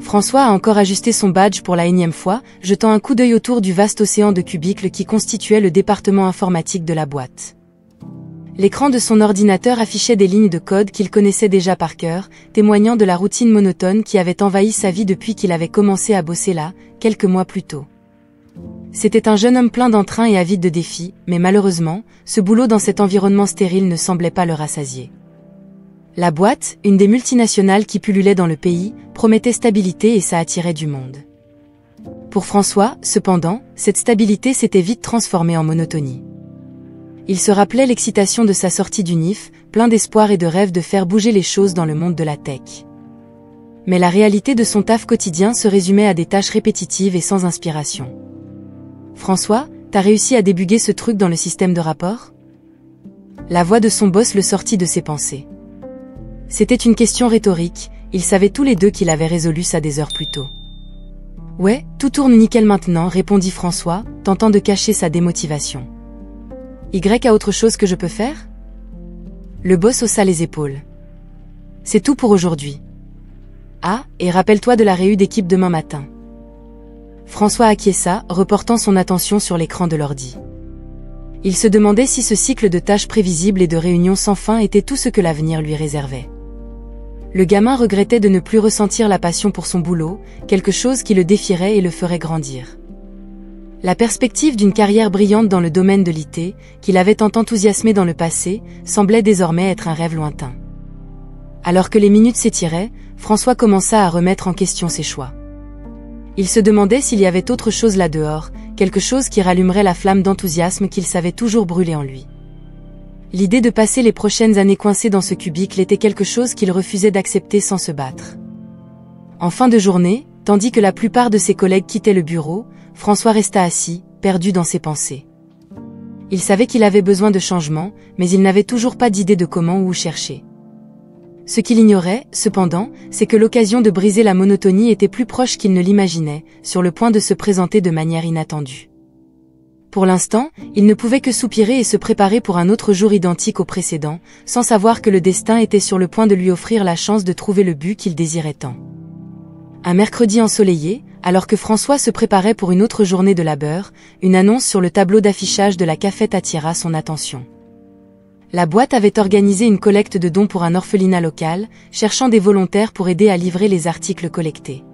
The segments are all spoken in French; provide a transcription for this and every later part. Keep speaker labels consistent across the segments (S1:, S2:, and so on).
S1: François a encore ajusté son badge pour la énième fois, jetant un coup d'œil autour du vaste océan de cubicles qui constituait le département informatique de la boîte. L'écran de son ordinateur affichait des lignes de code qu'il connaissait déjà par cœur, témoignant de la routine monotone qui avait envahi sa vie depuis qu'il avait commencé à bosser là, quelques mois plus tôt. C'était un jeune homme plein d'entrain et avide de défis, mais malheureusement, ce boulot dans cet environnement stérile ne semblait pas le rassasier. La boîte, une des multinationales qui pullulaient dans le pays, promettait stabilité et ça attirait du monde. Pour François, cependant, cette stabilité s'était vite transformée en monotonie. Il se rappelait l'excitation de sa sortie du NIF, plein d'espoir et de rêve de faire bouger les choses dans le monde de la tech. Mais la réalité de son taf quotidien se résumait à des tâches répétitives et sans inspiration. « François, t'as réussi à débugger ce truc dans le système de rapport ?» La voix de son boss le sortit de ses pensées. C'était une question rhétorique, ils savaient tous les deux qu'il avait résolu ça des heures plus tôt. « Ouais, tout tourne nickel maintenant, répondit François, tentant de cacher sa démotivation. Y a autre chose que je peux faire ? Le boss haussa les épaules. C'est tout pour aujourd'hui. Ah, et rappelle-toi de la réu d'équipe demain matin. François acquiesça, reportant son attention sur l'écran de l'ordi. Il se demandait si ce cycle de tâches prévisibles et de réunions sans fin était tout ce que l'avenir lui réservait. Le gamin regrettait de ne plus ressentir la passion pour son boulot, quelque chose qui le défierait et le ferait grandir. La perspective d'une carrière brillante dans le domaine de l'IT, qu'il avait tant enthousiasmé dans le passé, semblait désormais être un rêve lointain. Alors que les minutes s'étiraient, François commença à remettre en question ses choix. Il se demandait s'il y avait autre chose là-dehors, quelque chose qui rallumerait la flamme d'enthousiasme qu'il savait toujours brûler en lui. L'idée de passer les prochaines années coincé dans ce cubicle était quelque chose qu'il refusait d'accepter sans se battre. En fin de journée, tandis que la plupart de ses collègues quittaient le bureau, François resta assis, perdu dans ses pensées. Il savait qu'il avait besoin de changement, mais il n'avait toujours pas d'idée de comment ou où chercher. Ce qu'il ignorait, cependant, c'est que l'occasion de briser la monotonie était plus proche qu'il ne l'imaginait, sur le point de se présenter de manière inattendue. Pour l'instant, il ne pouvait que soupirer et se préparer pour un autre jour identique au précédent, sans savoir que le destin était sur le point de lui offrir la chance de trouver le but qu'il désirait tant. Un mercredi ensoleillé, alors que François se préparait pour une autre journée de labeur, une annonce sur le tableau d'affichage de la cafette attira son attention. La boîte avait organisé une collecte de dons pour un orphelinat local, cherchant des volontaires pour aider à livrer les articles collectés.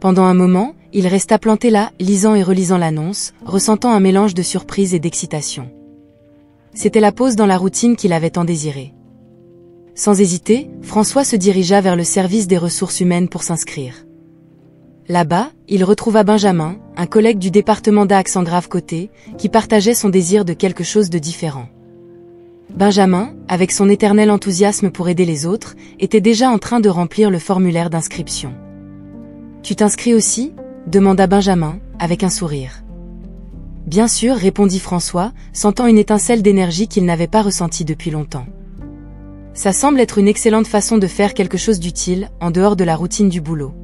S1: Pendant un moment, il resta planté là, lisant et relisant l'annonce, ressentant un mélange de surprise et d'excitation. C'était la pause dans la routine qu'il avait tant désirée. Sans hésiter, François se dirigea vers le service des ressources humaines pour s'inscrire. Là-bas, il retrouva Benjamin, un collègue du département d'Accent Grave Côté, qui partageait son désir de quelque chose de différent. Benjamin, avec son éternel enthousiasme pour aider les autres, était déjà en train de remplir le formulaire d'inscription. « Tu t'inscris aussi ?» demanda Benjamin, avec un sourire. « Bien sûr, répondit François, sentant une étincelle d'énergie qu'il n'avait pas ressentie depuis longtemps. Ça semble être une excellente façon de faire quelque chose d'utile, en dehors de la routine du boulot. »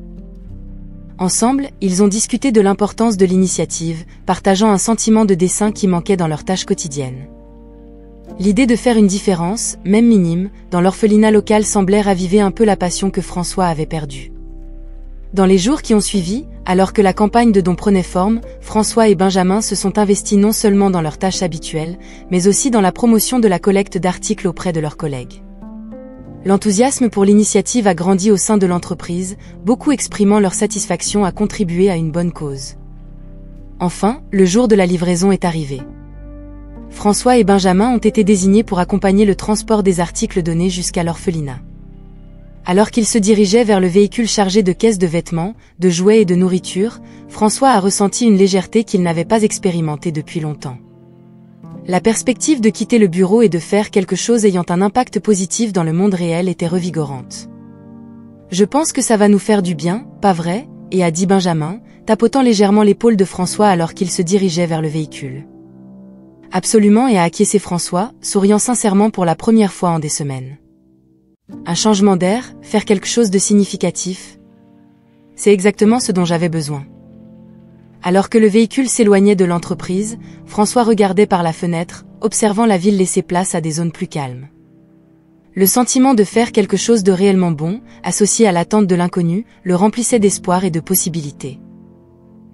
S1: Ensemble, ils ont discuté de l'importance de l'initiative, partageant un sentiment de dessein qui manquait dans leurs tâches quotidiennes. L'idée de faire une différence, même minime, dans l'orphelinat local semblait raviver un peu la passion que François avait perdue. Dans les jours qui ont suivi, alors que la campagne de dons prenait forme, François et Benjamin se sont investis non seulement dans leurs tâches habituelles, mais aussi dans la promotion de la collecte d'articles auprès de leurs collègues. L'enthousiasme pour l'initiative a grandi au sein de l'entreprise, beaucoup exprimant leur satisfaction à contribuer à une bonne cause. Enfin, le jour de la livraison est arrivé. François et Benjamin ont été désignés pour accompagner le transport des articles donnés jusqu'à l'orphelinat. Alors qu'ils se dirigeaient vers le véhicule chargé de caisses de vêtements, de jouets et de nourriture, François a ressenti une légèreté qu'il n'avait pas expérimentée depuis longtemps. La perspective de quitter le bureau et de faire quelque chose ayant un impact positif dans le monde réel était revigorante. « Je pense que ça va nous faire du bien, pas vrai ?» a dit Benjamin, tapotant légèrement l'épaule de François alors qu'il se dirigeait vers le véhicule. « Absolument » a acquiescé François, souriant sincèrement pour la première fois en des semaines. Un changement d'air, faire quelque chose de significatif. C'est exactement ce dont j'avais besoin. Alors que le véhicule s'éloignait de l'entreprise, François regardait par la fenêtre, observant la ville laisser place à des zones plus calmes. Le sentiment de faire quelque chose de réellement bon, associé à l'attente de l'inconnu, le remplissait d'espoir et de possibilités.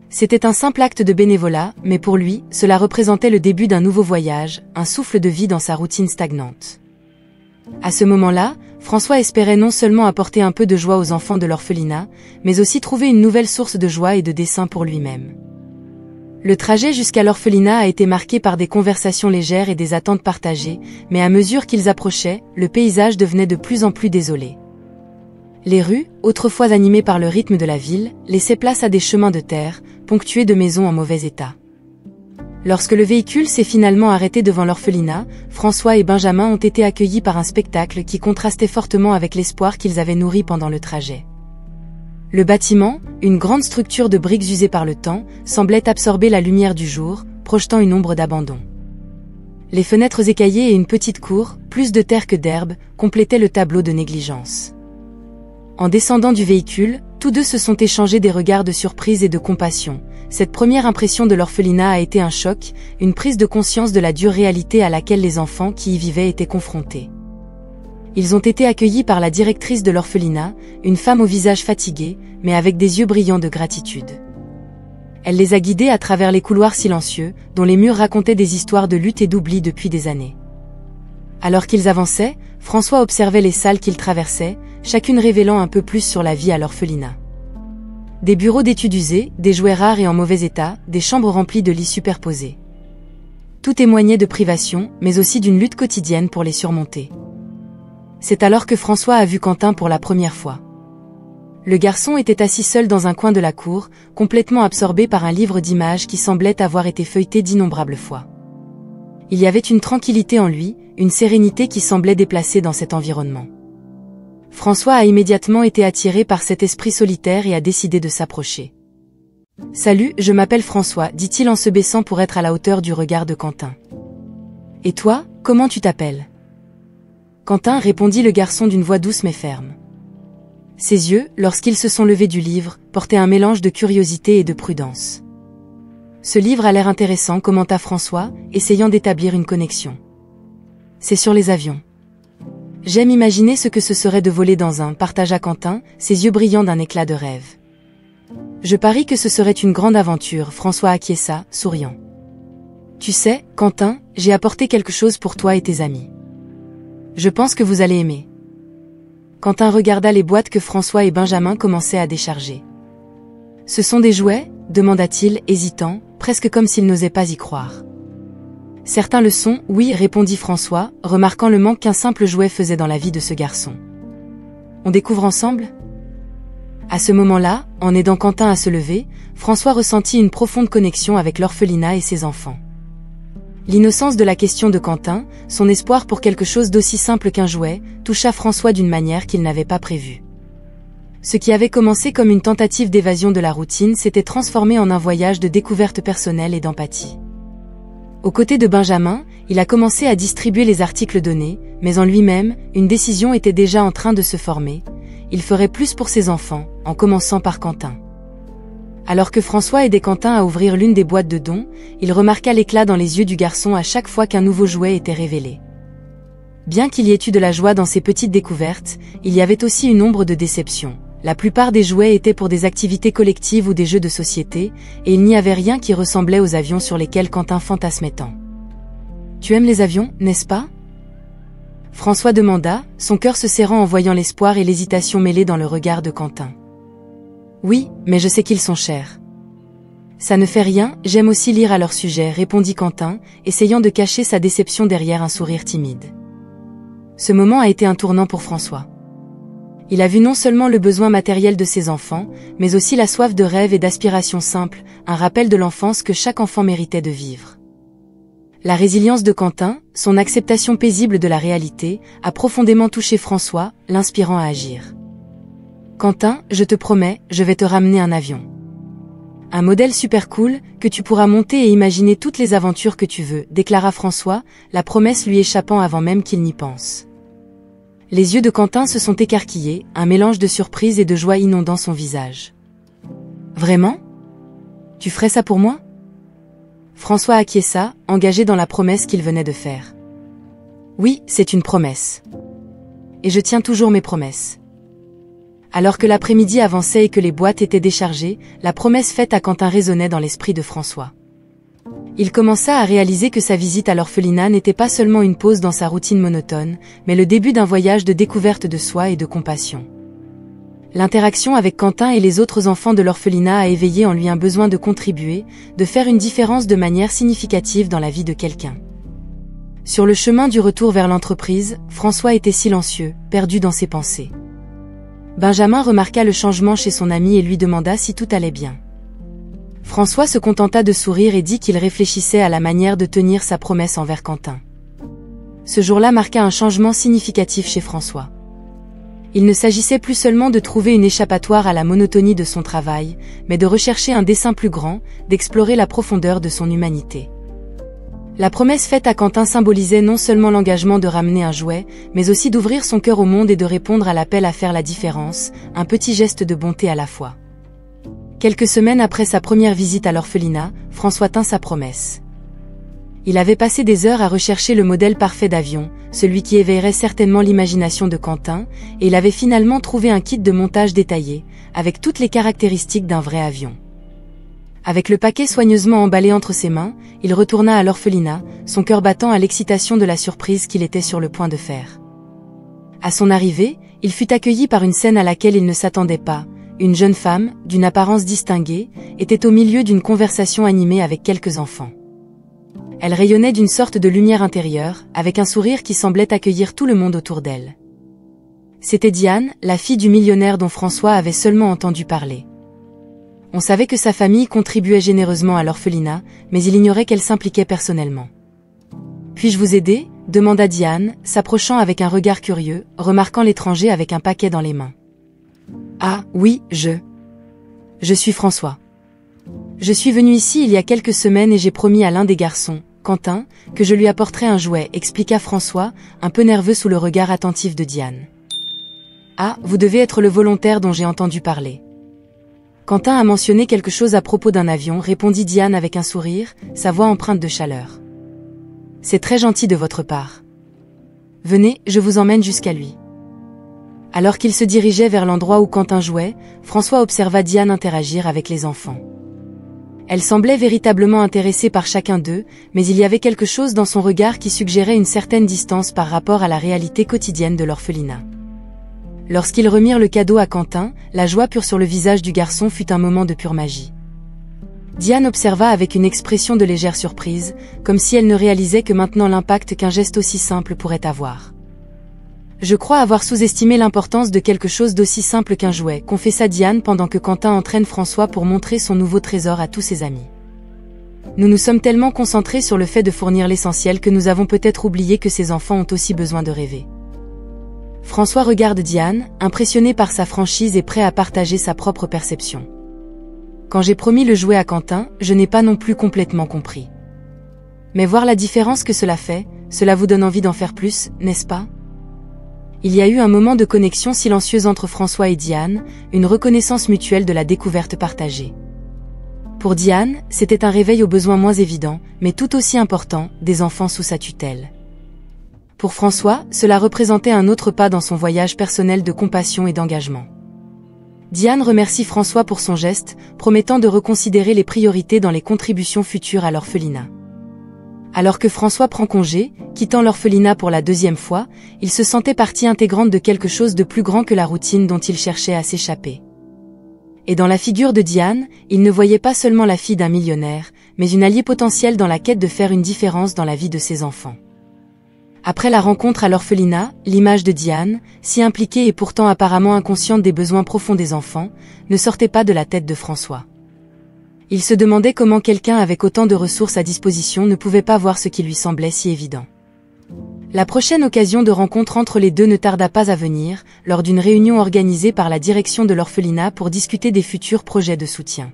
S1: C'était un simple acte de bénévolat, mais pour lui, cela représentait le début d'un nouveau voyage, un souffle de vie dans sa routine stagnante. À ce moment-là, François espérait non seulement apporter un peu de joie aux enfants de l'orphelinat, mais aussi trouver une nouvelle source de joie et de dessein pour lui-même. Le trajet jusqu'à l'orphelinat a été marqué par des conversations légères et des attentes partagées, mais à mesure qu'ils approchaient, le paysage devenait de plus en plus désolé. Les rues, autrefois animées par le rythme de la ville, laissaient place à des chemins de terre, ponctués de maisons en mauvais état. Lorsque le véhicule s'est finalement arrêté devant l'orphelinat, François et Benjamin ont été accueillis par un spectacle qui contrastait fortement avec l'espoir qu'ils avaient nourri pendant le trajet. Le bâtiment, une grande structure de briques usées par le temps, semblait absorber la lumière du jour, projetant une ombre d'abandon. Les fenêtres écaillées et une petite cour, plus de terre que d'herbe, complétaient le tableau de négligence. En descendant du véhicule, tous deux se sont échangés des regards de surprise et de compassion. Cette première impression de l'orphelinat a été un choc, une prise de conscience de la dure réalité à laquelle les enfants qui y vivaient étaient confrontés. Ils ont été accueillis par la directrice de l'orphelinat, une femme au visage fatigué, mais avec des yeux brillants de gratitude. Elle les a guidés à travers les couloirs silencieux, dont les murs racontaient des histoires de lutte et d'oubli depuis des années. Alors qu'ils avançaient, François observait les salles qu'ils traversaient, chacune révélant un peu plus sur la vie à l'orphelinat. Des bureaux d'études usés, des jouets rares et en mauvais état, des chambres remplies de lits superposés. Tout témoignait de privation, mais aussi d'une lutte quotidienne pour les surmonter. C'est alors que François a vu Quentin pour la première fois. Le garçon était assis seul dans un coin de la cour, complètement absorbé par un livre d'images qui semblait avoir été feuilleté d'innombrables fois. Il y avait une tranquillité en lui, une sérénité qui semblait déplacée dans cet environnement. François a immédiatement été attiré par cet esprit solitaire et a décidé de s'approcher. « Salut, je m'appelle François », dit-il en se baissant pour être à la hauteur du regard de Quentin. « Et toi, comment tu t'appelles » Quentin, répondit le garçon d'une voix douce mais ferme. Ses yeux, lorsqu'ils se sont levés du livre, portaient un mélange de curiosité et de prudence. « Ce livre a l'air intéressant », commenta François, essayant d'établir une connexion. « C'est sur les avions. » « J'aime imaginer ce que ce serait de voler dans un, partagea Quentin, ses yeux brillants d'un éclat de rêve. Je parie que ce serait une grande aventure, François acquiesça, souriant. Tu sais, Quentin, j'ai apporté quelque chose pour toi et tes amis. Je pense que vous allez aimer. Quentin regarda les boîtes que François et Benjamin commençaient à décharger. Ce sont des jouets, demanda-t-il, hésitant, presque comme s'il n'osait pas y croire. Certains le sont, oui, répondit François, remarquant le manque qu'un simple jouet faisait dans la vie de ce garçon. On découvre ensemble ? À ce moment-là, en aidant Quentin à se lever, François ressentit une profonde connexion avec l'orphelinat et ses enfants. L'innocence de la question de Quentin, son espoir pour quelque chose d'aussi simple qu'un jouet, toucha François d'une manière qu'il n'avait pas prévue. Ce qui avait commencé comme une tentative d'évasion de la routine s'était transformé en un voyage de découverte personnelle et d'empathie. Aux côtés de Benjamin, il a commencé à distribuer les articles donnés, mais en lui-même, une décision était déjà en train de se former. Il ferait plus pour ses enfants, en commençant par Quentin. Alors que François aidait Quentin à ouvrir l'une des boîtes de dons, il remarqua l'éclat dans les yeux du garçon à chaque fois qu'un nouveau jouet était révélé. Bien qu'il y ait eu de la joie dans ces petites découvertes, il y avait aussi une ombre de déception. La plupart des jouets étaient pour des activités collectives ou des jeux de société, et il n'y avait rien qui ressemblait aux avions sur lesquels Quentin fantasmait tant. « Tu aimes les avions, n'est-ce pas ?» François demanda, son cœur se serrant en voyant l'espoir et l'hésitation mêlés dans le regard de Quentin. « Oui, mais je sais qu'ils sont chers. »« Ça ne fait rien, j'aime aussi lire à leur sujet, » répondit Quentin, essayant de cacher sa déception derrière un sourire timide. Ce moment a été un tournant pour François. Il a vu non seulement le besoin matériel de ses enfants, mais aussi la soif de rêve et d'aspiration simple, un rappel de l'enfance que chaque enfant méritait de vivre. La résilience de Quentin, son acceptation paisible de la réalité, a profondément touché François, l'inspirant à agir. « Quentin, je te promets, je vais te ramener un avion. Un modèle super cool, que tu pourras monter et imaginer toutes les aventures que tu veux, » déclara François, la promesse lui échappant avant même qu'il n'y pense. Les yeux de Quentin se sont écarquillés, un mélange de surprise et de joie inondant son visage. « Vraiment ? Tu ferais ça pour moi ?» François acquiesça, engagé dans la promesse qu'il venait de faire. « Oui, c'est une promesse. et je tiens toujours mes promesses. » Alors que l'après-midi avançait et que les boîtes étaient déchargées, la promesse faite à Quentin résonnait dans l'esprit de François. Il commença à réaliser que sa visite à l'orphelinat n'était pas seulement une pause dans sa routine monotone, mais le début d'un voyage de découverte de soi et de compassion. L'interaction avec Quentin et les autres enfants de l'orphelinat a éveillé en lui un besoin de contribuer, de faire une différence de manière significative dans la vie de quelqu'un. Sur le chemin du retour vers l'entreprise, François était silencieux, perdu dans ses pensées. Benjamin remarqua le changement chez son ami et lui demanda si tout allait bien. François se contenta de sourire et dit qu'il réfléchissait à la manière de tenir sa promesse envers Quentin. Ce jour-là marqua un changement significatif chez François. Il ne s'agissait plus seulement de trouver une échappatoire à la monotonie de son travail, mais de rechercher un dessein plus grand, d'explorer la profondeur de son humanité. La promesse faite à Quentin symbolisait non seulement l'engagement de ramener un jouet, mais aussi d'ouvrir son cœur au monde et de répondre à l'appel à faire la différence, un petit geste de bonté à la fois. Quelques semaines après sa première visite à l'orphelinat, François tint sa promesse. Il avait passé des heures à rechercher le modèle parfait d'avion, celui qui éveillerait certainement l'imagination de Quentin, et il avait finalement trouvé un kit de montage détaillé, avec toutes les caractéristiques d'un vrai avion. Avec le paquet soigneusement emballé entre ses mains, il retourna à l'orphelinat, son cœur battant à l'excitation de la surprise qu'il était sur le point de faire. À son arrivée, il fut accueilli par une scène à laquelle il ne s'attendait pas. Une jeune femme, d'une apparence distinguée, était au milieu d'une conversation animée avec quelques enfants. Elle rayonnait d'une sorte de lumière intérieure, avec un sourire qui semblait accueillir tout le monde autour d'elle. C'était Diane, la fille du millionnaire dont François avait seulement entendu parler. On savait que sa famille contribuait généreusement à l'orphelinat, mais il ignorait qu'elle s'impliquait personnellement. « Puis-je vous aider ?» demanda Diane, s'approchant avec un regard curieux, remarquant l'étranger avec un paquet dans les mains. « Ah, oui, je suis François. Je suis venu ici il y a quelques semaines et j'ai promis à l'un des garçons, Quentin, que je lui apporterai un jouet, expliqua François, un peu nerveux sous le regard attentif de Diane. « Ah, vous devez être le volontaire dont j'ai entendu parler. » Quentin a mentionné quelque chose à propos d'un avion, répondit Diane avec un sourire, sa voix empreinte de chaleur. « C'est très gentil de votre part. Venez, je vous emmène jusqu'à lui. » Alors qu'il se dirigeait vers l'endroit où Quentin jouait, François observa Diane interagir avec les enfants. Elle semblait véritablement intéressée par chacun d'eux, mais il y avait quelque chose dans son regard qui suggérait une certaine distance par rapport à la réalité quotidienne de l'orphelinat. Lorsqu'ils remirent le cadeau à Quentin, la joie pure sur le visage du garçon fut un moment de pure magie. Diane observa avec une expression de légère surprise, comme si elle ne réalisait que maintenant l'impact qu'un geste aussi simple pourrait avoir. « Je crois avoir sous-estimé l'importance de quelque chose d'aussi simple qu'un jouet », confessa Diane pendant que Quentin entraîne François pour montrer son nouveau trésor à tous ses amis. « Nous nous sommes tellement concentrés sur le fait de fournir l'essentiel que nous avons peut-être oublié que ces enfants ont aussi besoin de rêver. » François regarde Diane, impressionné par sa franchise et prêt à partager sa propre perception. « Quand j'ai promis le jouet à Quentin, je n'ai pas non plus complètement compris. Mais voir la différence que cela fait, cela vous donne envie d'en faire plus, n'est-ce pas ?» Il y a eu un moment de connexion silencieuse entre François et Diane, une reconnaissance mutuelle de la découverte partagée. Pour Diane, c'était un réveil aux besoins moins évidents, mais tout aussi important, des enfants sous sa tutelle. Pour François, cela représentait un autre pas dans son voyage personnel de compassion et d'engagement. Diane remercie François pour son geste, promettant de reconsidérer les priorités dans les contributions futures à l'orphelinat. Alors que François prend congé, quittant l'orphelinat pour la deuxième fois, il se sentait partie intégrante de quelque chose de plus grand que la routine dont il cherchait à s'échapper. Et dans la figure de Diane, il ne voyait pas seulement la fille d'un millionnaire, mais une alliée potentielle dans la quête de faire une différence dans la vie de ses enfants. Après la rencontre à l'orphelinat, l'image de Diane, si impliquée et pourtant apparemment inconsciente des besoins profonds des enfants, ne sortait pas de la tête de François. Il se demandait comment quelqu'un avec autant de ressources à disposition ne pouvait pas voir ce qui lui semblait si évident. La prochaine occasion de rencontre entre les deux ne tarda pas à venir, lors d'une réunion organisée par la direction de l'orphelinat pour discuter des futurs projets de soutien.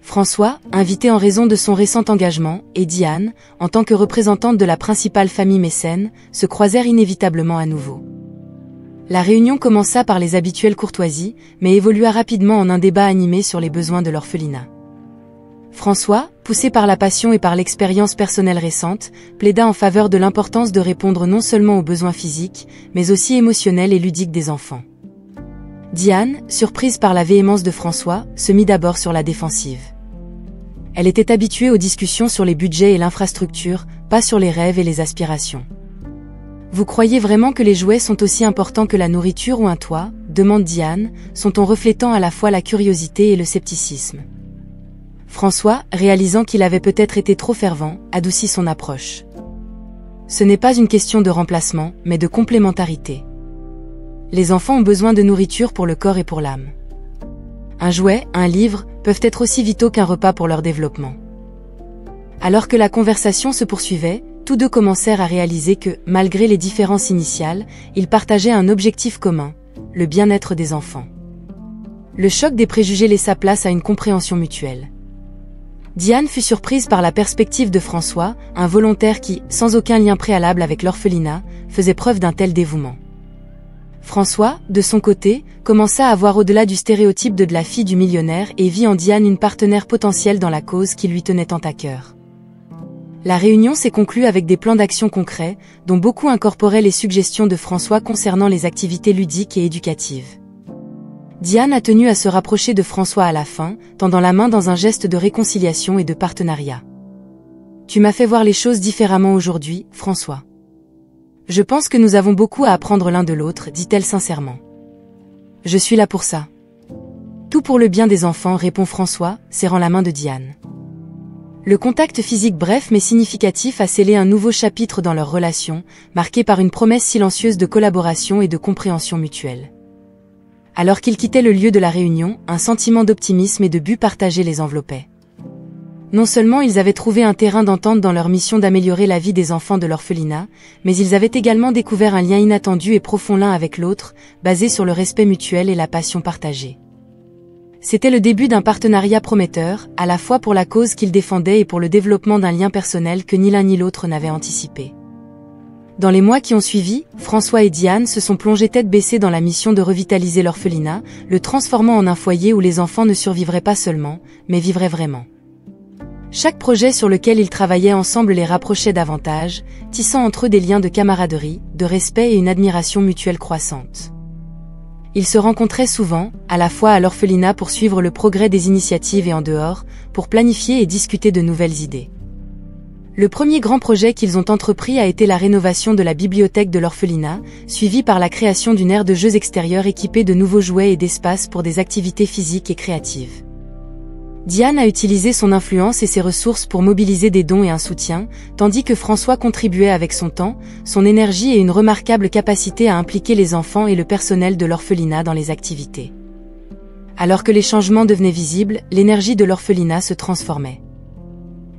S1: François, invité en raison de son récent engagement, et Diane, en tant que représentante de la principale famille mécène, se croisèrent inévitablement à nouveau. La réunion commença par les habituelles courtoisies, mais évolua rapidement en un débat animé sur les besoins de l'orphelinat. François, poussé par la passion et par l'expérience personnelle récente, plaida en faveur de l'importance de répondre non seulement aux besoins physiques, mais aussi émotionnels et ludiques des enfants. Diane, surprise par la véhémence de François, se mit d'abord sur la défensive. Elle était habituée aux discussions sur les budgets et l'infrastructure, pas sur les rêves et les aspirations. « Vous croyez vraiment que les jouets sont aussi importants que la nourriture ou un toit ?» demande Diane, son ton reflétant à la fois la curiosité et le scepticisme. François, réalisant qu'il avait peut-être été trop fervent, adoucit son approche. Ce n'est pas une question de remplacement, mais de complémentarité. Les enfants ont besoin de nourriture pour le corps et pour l'âme. Un jouet, un livre, peuvent être aussi vitaux qu'un repas pour leur développement. Alors que la conversation se poursuivait, tous deux commencèrent à réaliser que, malgré les différences initiales, ils partageaient un objectif commun, le bien-être des enfants. Le choc des préjugés laissa place à une compréhension mutuelle. Diane fut surprise par la perspective de François, un volontaire qui, sans aucun lien préalable avec l'orphelinat, faisait preuve d'un tel dévouement. François, de son côté, commença à voir au-delà du stéréotype de la fille du millionnaire et vit en Diane une partenaire potentielle dans la cause qui lui tenait tant à cœur. La réunion s'est conclue avec des plans d'action concrets, dont beaucoup incorporaient les suggestions de François concernant les activités ludiques et éducatives. Diane a tenu à se rapprocher de François à la fin, tendant la main dans un geste de réconciliation et de partenariat. « Tu m'as fait voir les choses différemment aujourd'hui, François. Je pense que nous avons beaucoup à apprendre l'un de l'autre, dit-elle sincèrement. Je suis là pour ça. Tout pour le bien des enfants, répond François, serrant la main de Diane. Le contact physique bref mais significatif a scellé un nouveau chapitre dans leur relation, marqué par une promesse silencieuse de collaboration et de compréhension mutuelle. Alors qu'ils quittaient le lieu de la réunion, un sentiment d'optimisme et de but partagé les enveloppait. Non seulement ils avaient trouvé un terrain d'entente dans leur mission d'améliorer la vie des enfants de l'orphelinat, mais ils avaient également découvert un lien inattendu et profond l'un avec l'autre, basé sur le respect mutuel et la passion partagée. C'était le début d'un partenariat prometteur, à la fois pour la cause qu'ils défendaient et pour le développement d'un lien personnel que ni l'un ni l'autre n'avait anticipé. Dans les mois qui ont suivi, François et Diane se sont plongés tête baissée dans la mission de revitaliser l'orphelinat, le transformant en un foyer où les enfants ne survivraient pas seulement, mais vivraient vraiment. Chaque projet sur lequel ils travaillaient ensemble les rapprochait davantage, tissant entre eux des liens de camaraderie, de respect et une admiration mutuelle croissante. Ils se rencontraient souvent, à la fois à l'orphelinat pour suivre le progrès des initiatives et en dehors, pour planifier et discuter de nouvelles idées. Le premier grand projet qu'ils ont entrepris a été la rénovation de la bibliothèque de l'orphelinat, suivi par la création d'une aire de jeux extérieure équipée de nouveaux jouets et d'espaces pour des activités physiques et créatives. Diane a utilisé son influence et ses ressources pour mobiliser des dons et un soutien, tandis que François contribuait avec son temps, son énergie et une remarquable capacité à impliquer les enfants et le personnel de l'orphelinat dans les activités. Alors que les changements devenaient visibles, l'énergie de l'orphelinat se transformait.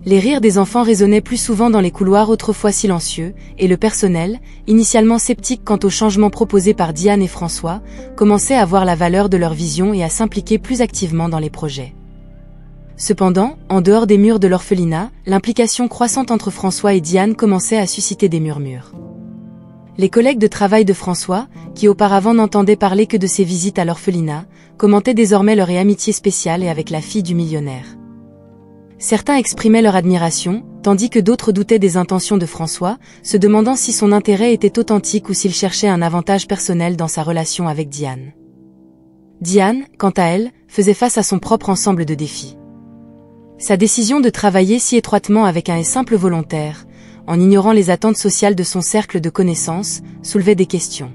S1: Les rires des enfants résonnaient plus souvent dans les couloirs autrefois silencieux, et le personnel, initialement sceptique quant aux changements proposés par Diane et François, commençait à voir la valeur de leur vision et à s'impliquer plus activement dans les projets. Cependant, en dehors des murs de l'orphelinat, l'implication croissante entre François et Diane commençait à susciter des murmures. Les collègues de travail de François, qui auparavant n'entendaient parler que de ses visites à l'orphelinat, commentaient désormais leur amitié spéciale et avec la fille du millionnaire. Certains exprimaient leur admiration, tandis que d'autres doutaient des intentions de François, se demandant si son intérêt était authentique ou s'il cherchait un avantage personnel dans sa relation avec Diane. Diane, quant à elle, faisait face à son propre ensemble de défis. Sa décision de travailler si étroitement avec un simple volontaire, en ignorant les attentes sociales de son cercle de connaissances, soulevait des questions.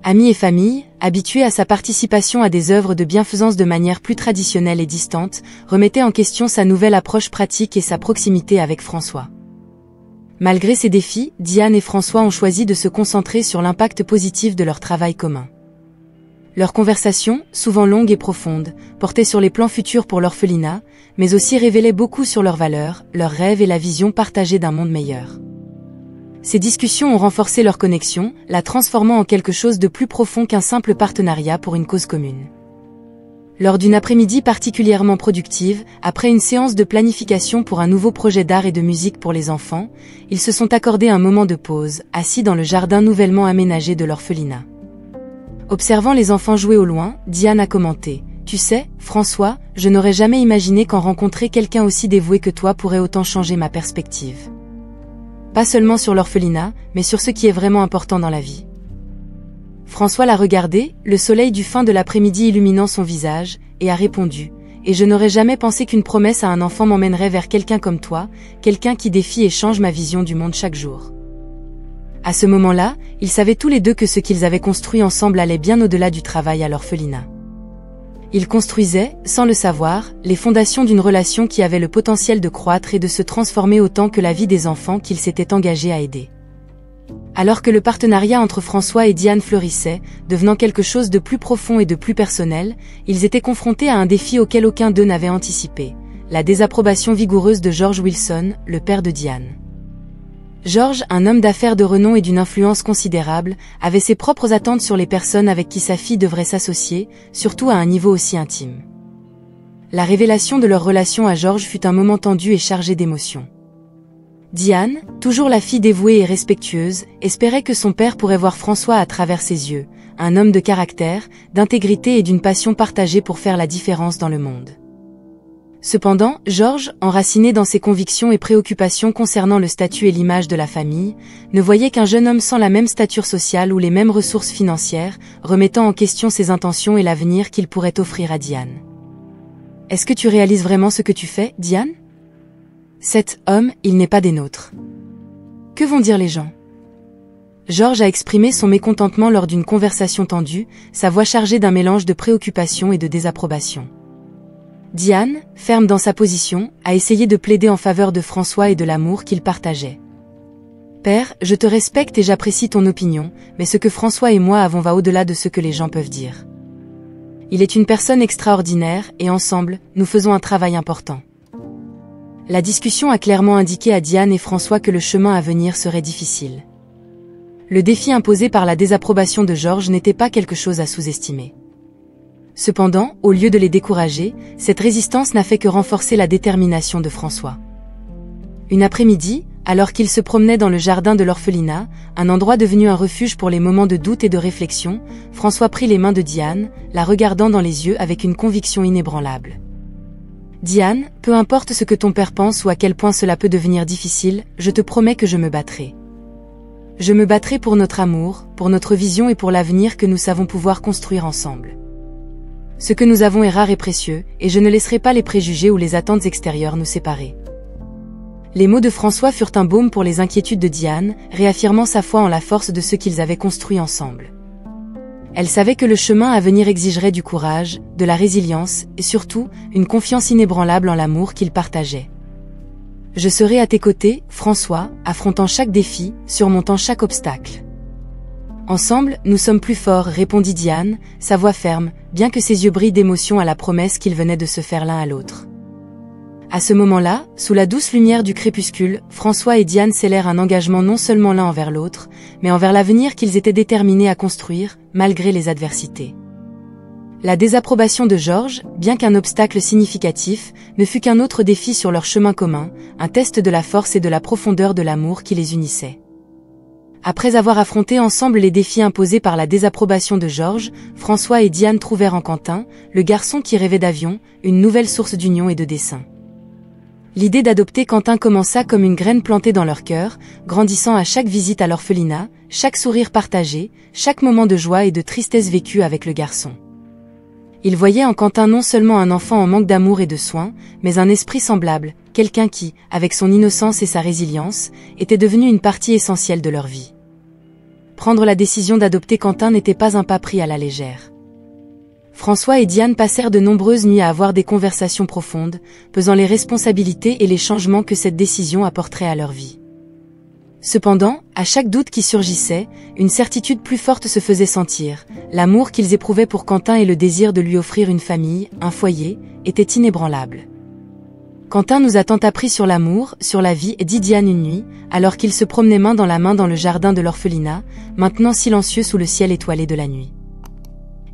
S1: Amis et famille, habitués à sa participation à des œuvres de bienfaisance de manière plus traditionnelle et distante, remettaient en question sa nouvelle approche pratique et sa proximité avec François. Malgré ces défis, Diane et François ont choisi de se concentrer sur l'impact positif de leur travail commun. Leurs conversations, souvent longues et profondes, portaient sur les plans futurs pour l'orphelinat, mais aussi révélaient beaucoup sur leurs valeurs, leurs rêves et la vision partagée d'un monde meilleur. Ces discussions ont renforcé leur connexion, la transformant en quelque chose de plus profond qu'un simple partenariat pour une cause commune. Lors d'une après-midi particulièrement productive, après une séance de planification pour un nouveau projet d'art et de musique pour les enfants, ils se sont accordés un moment de pause, assis dans le jardin nouvellement aménagé de l'orphelinat. Observant les enfants jouer au loin, Diane a commenté : Tu sais, François, je n'aurais jamais imaginé qu'en rencontrer quelqu'un aussi dévoué que toi pourrait autant changer ma perspective. Pas seulement sur l'orphelinat, mais sur ce qui est vraiment important dans la vie. » François l'a regardé, le soleil du fin de l'après-midi illuminant son visage, et a répondu « Et je n'aurais jamais pensé qu'une promesse à un enfant m'emmènerait vers quelqu'un comme toi, quelqu'un qui défie et change ma vision du monde chaque jour. » À ce moment-là, ils savaient tous les deux que ce qu'ils avaient construit ensemble allait bien au-delà du travail à l'orphelinat. Ils construisaient, sans le savoir, les fondations d'une relation qui avait le potentiel de croître et de se transformer autant que la vie des enfants qu'ils s'étaient engagés à aider. Alors que le partenariat entre François et Diane fleurissait, devenant quelque chose de plus profond et de plus personnel, ils étaient confrontés à un défi auquel aucun d'eux n'avait anticipé, la désapprobation vigoureuse de George Wilson, le père de Diane. George, un homme d'affaires de renom et d'une influence considérable, avait ses propres attentes sur les personnes avec qui sa fille devrait s'associer, surtout à un niveau aussi intime. La révélation de leur relation à George fut un moment tendu et chargé d'émotions. Diane, toujours la fille dévouée et respectueuse, espérait que son père pourrait voir François à travers ses yeux, un homme de caractère, d'intégrité et d'une passion partagée pour faire la différence dans le monde. Cependant, George, enraciné dans ses convictions et préoccupations concernant le statut et l'image de la famille, ne voyait qu'un jeune homme sans la même stature sociale ou les mêmes ressources financières, remettant en question ses intentions et l'avenir qu'il pourrait offrir à Diane. « Est-ce que tu réalises vraiment ce que tu fais, Diane ? Cet homme, il n'est pas des nôtres. Que vont dire les gens ? » George a exprimé son mécontentement lors d'une conversation tendue, sa voix chargée d'un mélange de préoccupation et de désapprobation. Diane, ferme dans sa position, a essayé de plaider en faveur de François et de l'amour qu'il partageait. « Père, je te respecte et j'apprécie ton opinion, mais ce que François et moi avons va au-delà de ce que les gens peuvent dire. Il est une personne extraordinaire et ensemble, nous faisons un travail important. » La discussion a clairement indiqué à Diane et François que le chemin à venir serait difficile. Le défi imposé par la désapprobation de George n'était pas quelque chose à sous-estimer. Cependant, au lieu de les décourager, cette résistance n'a fait que renforcer la détermination de François. Une après-midi, alors qu'il se promenait dans le jardin de l'orphelinat, un endroit devenu un refuge pour les moments de doute et de réflexion, François prit les mains de Diane, la regardant dans les yeux avec une conviction inébranlable. « Diane, peu importe ce que ton père pense ou à quel point cela peut devenir difficile, je te promets que je me battrai. Je me battrai pour notre amour, pour notre vision et pour l'avenir que nous savons pouvoir construire ensemble. Ce que nous avons est rare et précieux, et je ne laisserai pas les préjugés ou les attentes extérieures nous séparer. » Les mots de François furent un baume pour les inquiétudes de Diane, réaffirmant sa foi en la force de ce qu'ils avaient construit ensemble. Elle savait que le chemin à venir exigerait du courage, de la résilience, et surtout, une confiance inébranlable en l'amour qu'ils partageaient. « Je serai à tes côtés, François, affrontant chaque défi, surmontant chaque obstacle. » « Ensemble, nous sommes plus forts, » répondit Diane, sa voix ferme, bien que ses yeux brillent d'émotion à la promesse qu'ils venaient de se faire l'un à l'autre. À ce moment-là, sous la douce lumière du crépuscule, François et Diane scellèrent un engagement non seulement l'un envers l'autre, mais envers l'avenir qu'ils étaient déterminés à construire, malgré les adversités. La désapprobation de George, bien qu'un obstacle significatif, ne fut qu'un autre défi sur leur chemin commun, un test de la force et de la profondeur de l'amour qui les unissait. Après avoir affronté ensemble les défis imposés par la désapprobation de George, François et Diane trouvèrent en Quentin, le garçon qui rêvait d'avion, une nouvelle source d'union et de dessein. L'idée d'adopter Quentin commença comme une graine plantée dans leur cœur, grandissant à chaque visite à l'orphelinat, chaque sourire partagé, chaque moment de joie et de tristesse vécu avec le garçon. Ils voyaient en Quentin non seulement un enfant en manque d'amour et de soins, mais un esprit semblable, quelqu'un qui, avec son innocence et sa résilience, était devenu une partie essentielle de leur vie. Prendre la décision d'adopter Quentin n'était pas un pas pris à la légère. François et Diane passèrent de nombreuses nuits à avoir des conversations profondes, pesant les responsabilités et les changements que cette décision apporterait à leur vie. Cependant, à chaque doute qui surgissait, une certitude plus forte se faisait sentir. L'amour qu'ils éprouvaient pour Quentin et le désir de lui offrir une famille, un foyer, étaient inébranlables. Quentin nous a tant appris sur l'amour, sur la vie, dit Diane une nuit, alors qu'ils se promenaient main dans le jardin de l'orphelinat, maintenant silencieux sous le ciel étoilé de la nuit.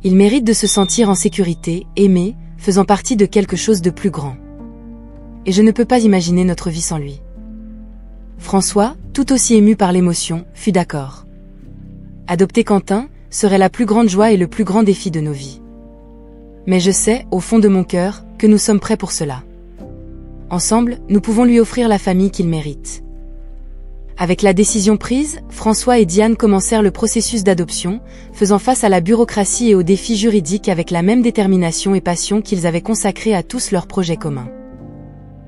S1: Il mérite de se sentir en sécurité, aimé, faisant partie de quelque chose de plus grand. Et je ne peux pas imaginer notre vie sans lui. François, tout aussi ému par l'émotion, fut d'accord. Adopter Quentin serait la plus grande joie et le plus grand défi de nos vies. Mais je sais, au fond de mon cœur, que nous sommes prêts pour cela. Ensemble, nous pouvons lui offrir la famille qu'il mérite. » Avec la décision prise, François et Diane commencèrent le processus d'adoption, faisant face à la bureaucratie et aux défis juridiques avec la même détermination et passion qu'ils avaient consacrée à tous leurs projets communs.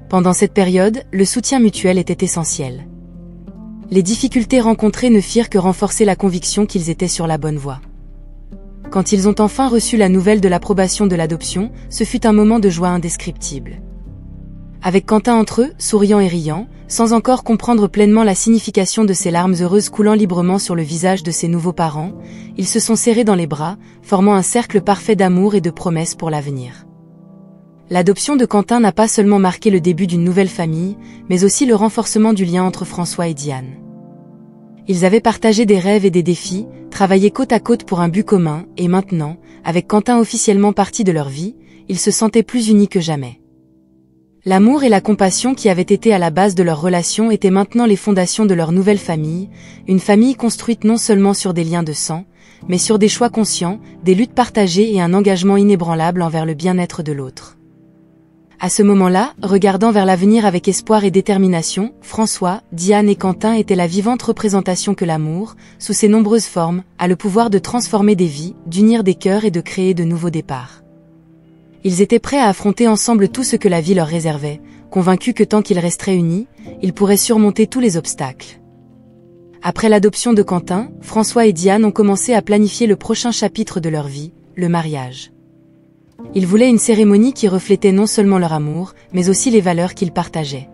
S1: Pendant cette période, le soutien mutuel était essentiel. Les difficultés rencontrées ne firent que renforcer la conviction qu'ils étaient sur la bonne voie. Quand ils ont enfin reçu la nouvelle de l'approbation de l'adoption, ce fut un moment de joie indescriptible. Avec Quentin entre eux, souriant et riant, sans encore comprendre pleinement la signification de ces larmes heureuses coulant librement sur le visage de ses nouveaux parents, ils se sont serrés dans les bras, formant un cercle parfait d'amour et de promesses pour l'avenir. L'adoption de Quentin n'a pas seulement marqué le début d'une nouvelle famille, mais aussi le renforcement du lien entre François et Diane. Ils avaient partagé des rêves et des défis, travaillé côte à côte pour un but commun, et maintenant, avec Quentin officiellement parti de leur vie, ils se sentaient plus unis que jamais. L'amour et la compassion qui avaient été à la base de leur relation étaient maintenant les fondations de leur nouvelle famille, une famille construite non seulement sur des liens de sang, mais sur des choix conscients, des luttes partagées et un engagement inébranlable envers le bien-être de l'autre. À ce moment-là, regardant vers l'avenir avec espoir et détermination, François, Diane et Quentin étaient la vivante représentation que l'amour, sous ses nombreuses formes, a le pouvoir de transformer des vies, d'unir des cœurs et de créer de nouveaux départs. Ils étaient prêts à affronter ensemble tout ce que la vie leur réservait, convaincus que tant qu'ils resteraient unis, ils pourraient surmonter tous les obstacles. Après l'adoption de Quentin, François et Diane ont commencé à planifier le prochain chapitre de leur vie, le mariage. Ils voulaient une cérémonie qui reflétait non seulement leur amour, mais aussi les valeurs qu'ils partageaient.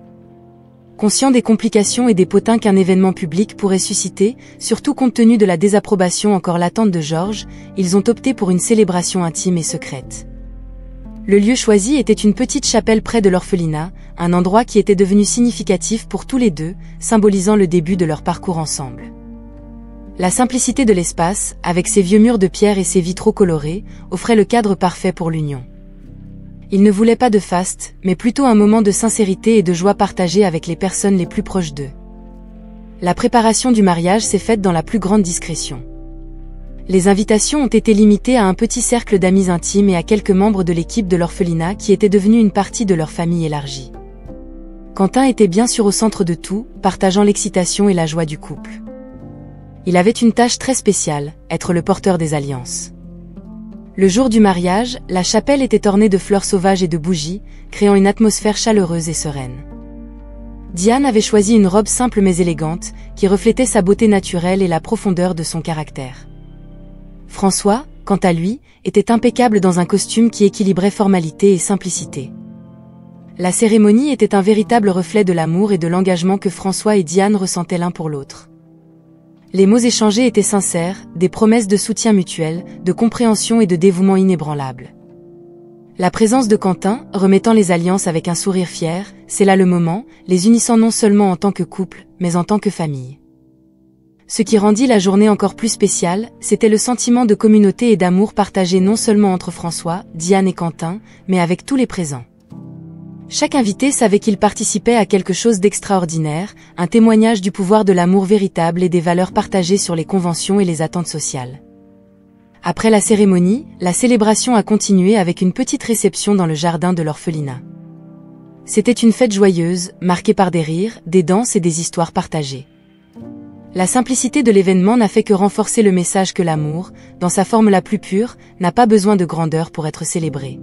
S1: Conscients des complications et des potins qu'un événement public pourrait susciter, surtout compte tenu de la désapprobation encore latente de Georges, ils ont opté pour une célébration intime et secrète. Le lieu choisi était une petite chapelle près de l'orphelinat, un endroit qui était devenu significatif pour tous les deux, symbolisant le début de leur parcours ensemble. La simplicité de l'espace, avec ses vieux murs de pierre et ses vitraux colorés, offrait le cadre parfait pour l'union. Ils ne voulaient pas de faste, mais plutôt un moment de sincérité et de joie partagée avec les personnes les plus proches d'eux. La préparation du mariage s'est faite dans la plus grande discrétion. Les invitations ont été limitées à un petit cercle d'amis intimes et à quelques membres de l'équipe de l'orphelinat qui étaient devenus une partie de leur famille élargie. Quentin était bien sûr au centre de tout, partageant l'excitation et la joie du couple. Il avait une tâche très spéciale, être le porteur des alliances. Le jour du mariage, la chapelle était ornée de fleurs sauvages et de bougies, créant une atmosphère chaleureuse et sereine. Diane avait choisi une robe simple mais élégante, qui reflétait sa beauté naturelle et la profondeur de son caractère. François, quant à lui, était impeccable dans un costume qui équilibrait formalité et simplicité. La cérémonie était un véritable reflet de l'amour et de l'engagement que François et Diane ressentaient l'un pour l'autre. Les mots échangés étaient sincères, des promesses de soutien mutuel, de compréhension et de dévouement inébranlable. La présence de Quentin, remettant les alliances avec un sourire fier, c'est là le moment, les unissant non seulement en tant que couple, mais en tant que famille. Ce qui rendit la journée encore plus spéciale, c'était le sentiment de communauté et d'amour partagé non seulement entre François, Diane et Quentin, mais avec tous les présents. Chaque invité savait qu'il participait à quelque chose d'extraordinaire, un témoignage du pouvoir de l'amour véritable et des valeurs partagées sur les conventions et les attentes sociales. Après la cérémonie, la célébration a continué avec une petite réception dans le jardin de l'orphelinat. C'était une fête joyeuse, marquée par des rires, des danses et des histoires partagées. La simplicité de l'événement n'a fait que renforcer le message que l'amour, dans sa forme la plus pure, n'a pas besoin de grandeur pour être célébré.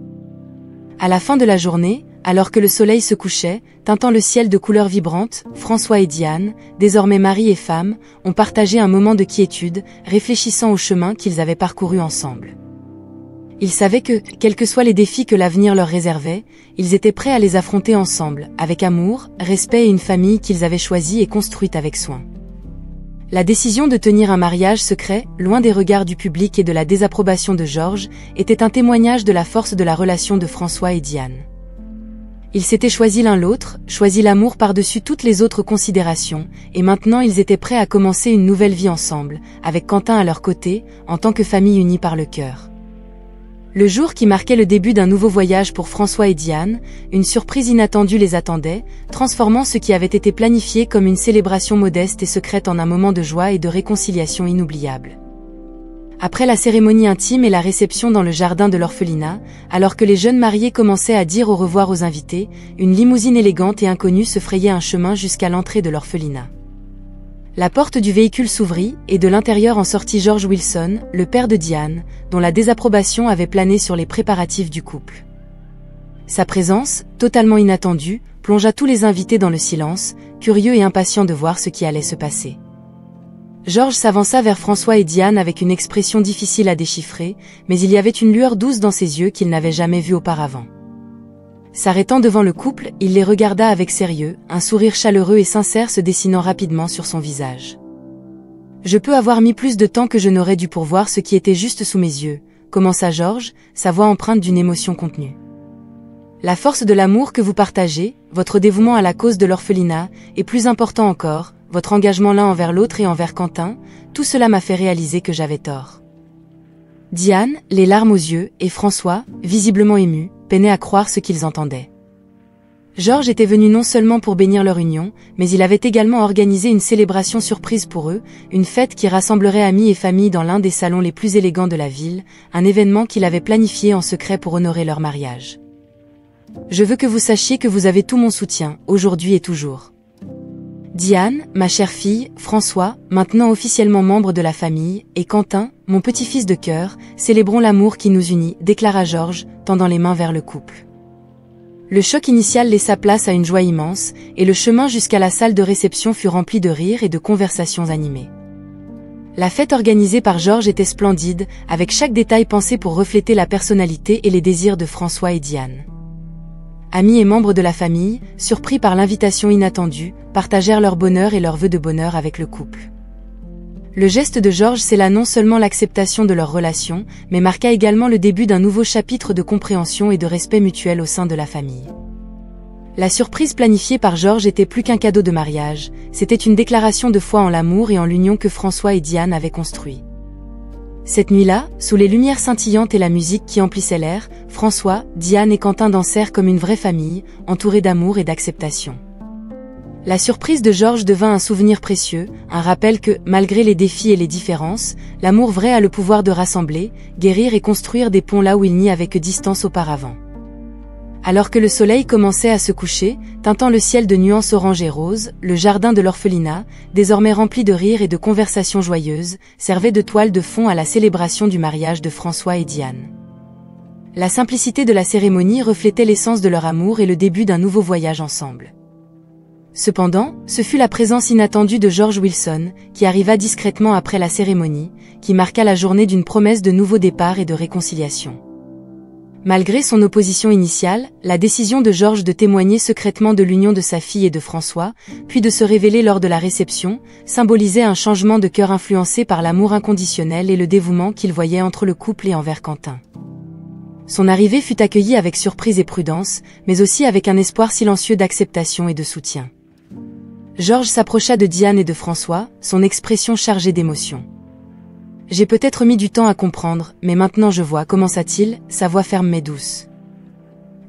S1: À la fin de la journée, alors que le soleil se couchait, teintant le ciel de couleurs vibrantes, François et Diane, désormais mari et femme, ont partagé un moment de quiétude, réfléchissant au chemin qu'ils avaient parcouru ensemble. Ils savaient que, quels que soient les défis que l'avenir leur réservait, ils étaient prêts à les affronter ensemble, avec amour, respect et une famille qu'ils avaient choisie et construite avec soin. La décision de tenir un mariage secret, loin des regards du public et de la désapprobation de Georges, était un témoignage de la force de la relation de François et Diane. Ils s'étaient choisis l'un l'autre, choisi l'amour par-dessus toutes les autres considérations, et maintenant ils étaient prêts à commencer une nouvelle vie ensemble, avec Quentin à leur côté, en tant que famille unie par le cœur. Le jour qui marquait le début d'un nouveau voyage pour François et Diane, une surprise inattendue les attendait, transformant ce qui avait été planifié comme une célébration modeste et secrète en un moment de joie et de réconciliation inoubliable. Après la cérémonie intime et la réception dans le jardin de l'orphelinat, alors que les jeunes mariés commençaient à dire au revoir aux invités, une limousine élégante et inconnue se frayait un chemin jusqu'à l'entrée de l'orphelinat. La porte du véhicule s'ouvrit, et de l'intérieur en sortit George Wilson, le père de Diane, dont la désapprobation avait plané sur les préparatifs du couple. Sa présence, totalement inattendue, plongea tous les invités dans le silence, curieux et impatients de voir ce qui allait se passer. George s'avança vers François et Diane avec une expression difficile à déchiffrer, mais il y avait une lueur douce dans ses yeux qu'il n'avait jamais vue auparavant. S'arrêtant devant le couple, il les regarda avec sérieux, un sourire chaleureux et sincère se dessinant rapidement sur son visage. « Je peux avoir mis plus de temps que je n'aurais dû pour voir ce qui était juste sous mes yeux, » commença George, sa voix empreinte d'une émotion contenue. « La force de l'amour que vous partagez, votre dévouement à la cause de l'orphelinat, et plus important encore, votre engagement l'un envers l'autre et envers Quentin, tout cela m'a fait réaliser que j'avais tort. » Diane, les larmes aux yeux, et François, visiblement ému, peinaient à croire ce qu'ils entendaient. George était venu non seulement pour bénir leur union, mais il avait également organisé une célébration surprise pour eux, une fête qui rassemblerait amis et familles dans l'un des salons les plus élégants de la ville, un événement qu'il avait planifié en secret pour honorer leur mariage. « Je veux que vous sachiez que vous avez tout mon soutien, aujourd'hui et toujours. Diane, ma chère fille, François, maintenant officiellement membre de la famille, et Quentin, mon petit-fils de cœur, célébrons l'amour qui nous unit, déclara George, tendant les mains vers le couple. Le choc initial laissa place à une joie immense, et le chemin jusqu'à la salle de réception fut rempli de rires et de conversations animées. La fête organisée par George était splendide, avec chaque détail pensé pour refléter la personnalité et les désirs de François et Diane. Amis et membres de la famille, surpris par l'invitation inattendue, partagèrent leur bonheur et leurs vœux de bonheur avec le couple. Le geste de George scella non seulement l'acceptation de leur relation, mais marqua également le début d'un nouveau chapitre de compréhension et de respect mutuel au sein de la famille. La surprise planifiée par George était plus qu'un cadeau de mariage, c'était une déclaration de foi en l'amour et en l'union que François et Diane avaient construit. Cette nuit-là, sous les lumières scintillantes et la musique qui emplissait l'air, François, Diane et Quentin dansèrent comme une vraie famille, entourés d'amour et d'acceptation. La surprise de George devint un souvenir précieux, un rappel que, malgré les défis et les différences, l'amour vrai a le pouvoir de rassembler, guérir et construire des ponts là où il n'y avait que distance auparavant. Alors que le soleil commençait à se coucher, teintant le ciel de nuances orange et rose, le jardin de l'orphelinat, désormais rempli de rires et de conversations joyeuses, servait de toile de fond à la célébration du mariage de François et Diane. La simplicité de la cérémonie reflétait l'essence de leur amour et le début d'un nouveau voyage ensemble. Cependant, ce fut la présence inattendue de George Wilson, qui arriva discrètement après la cérémonie, qui marqua la journée d'une promesse de nouveau départ et de réconciliation. Malgré son opposition initiale, la décision de George de témoigner secrètement de l'union de sa fille et de François, puis de se révéler lors de la réception, symbolisait un changement de cœur influencé par l'amour inconditionnel et le dévouement qu'il voyait entre le couple et envers Quentin. Son arrivée fut accueillie avec surprise et prudence, mais aussi avec un espoir silencieux d'acceptation et de soutien. George s'approcha de Diane et de François, son expression chargée d'émotion. « J'ai peut-être mis du temps à comprendre, mais maintenant je vois, commença-t-il, sa voix ferme mais douce.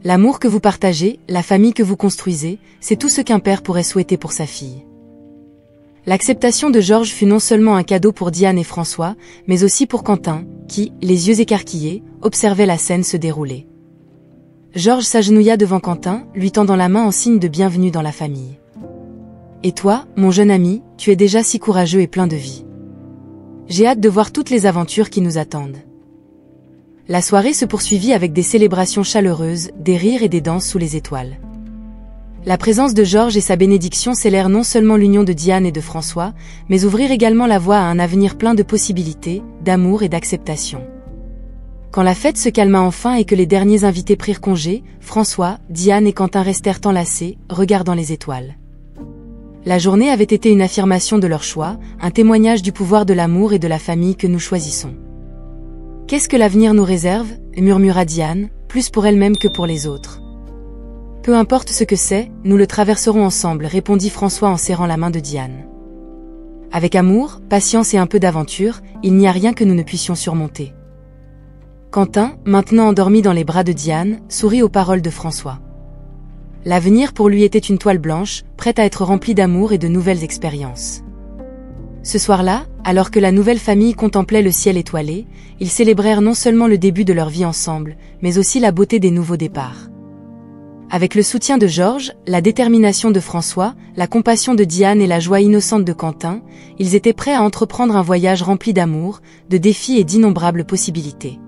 S1: L'amour que vous partagez, la famille que vous construisez, c'est tout ce qu'un père pourrait souhaiter pour sa fille. » L'acceptation de George fut non seulement un cadeau pour Diane et François, mais aussi pour Quentin, qui, les yeux écarquillés, observait la scène se dérouler. George s'agenouilla devant Quentin, lui tendant la main en signe de bienvenue dans la famille. « Et toi, mon jeune ami, tu es déjà si courageux et plein de vie. J'ai hâte de voir toutes les aventures qui nous attendent. » La soirée se poursuivit avec des célébrations chaleureuses, des rires et des danses sous les étoiles. La présence de George et sa bénédiction scellèrent non seulement l'union de Diane et de François, mais ouvrirent également la voie à un avenir plein de possibilités, d'amour et d'acceptation. Quand la fête se calma enfin et que les derniers invités prirent congé, François, Diane et Quentin restèrent enlacés, regardant les étoiles. La journée avait été une affirmation de leur choix, un témoignage du pouvoir de l'amour et de la famille que nous choisissons. « Qu'est-ce que l'avenir nous réserve ?» murmura Diane, plus pour elle-même que pour les autres. « Peu importe ce que c'est, nous le traverserons ensemble, répondit François en serrant la main de Diane. Avec amour, patience et un peu d'aventure, il n'y a rien que nous ne puissions surmonter. Quentin, maintenant endormi dans les bras de Diane, sourit aux paroles de François. L'avenir pour lui était une toile blanche, prête à être remplie d'amour et de nouvelles expériences. Ce soir-là, alors que la nouvelle famille contemplait le ciel étoilé, ils célébrèrent non seulement le début de leur vie ensemble, mais aussi la beauté des nouveaux départs. Avec le soutien de Georges, la détermination de François, la compassion de Diane et la joie innocente de Quentin, ils étaient prêts à entreprendre un voyage rempli d'amour, de défis et d'innombrables possibilités.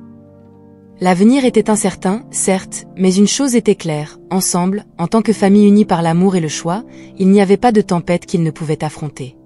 S1: L'avenir était incertain, certes, mais une chose était claire, ensemble, en tant que famille unie par l'amour et le choix, il n'y avait pas de tempête qu'ils ne pouvaient affronter.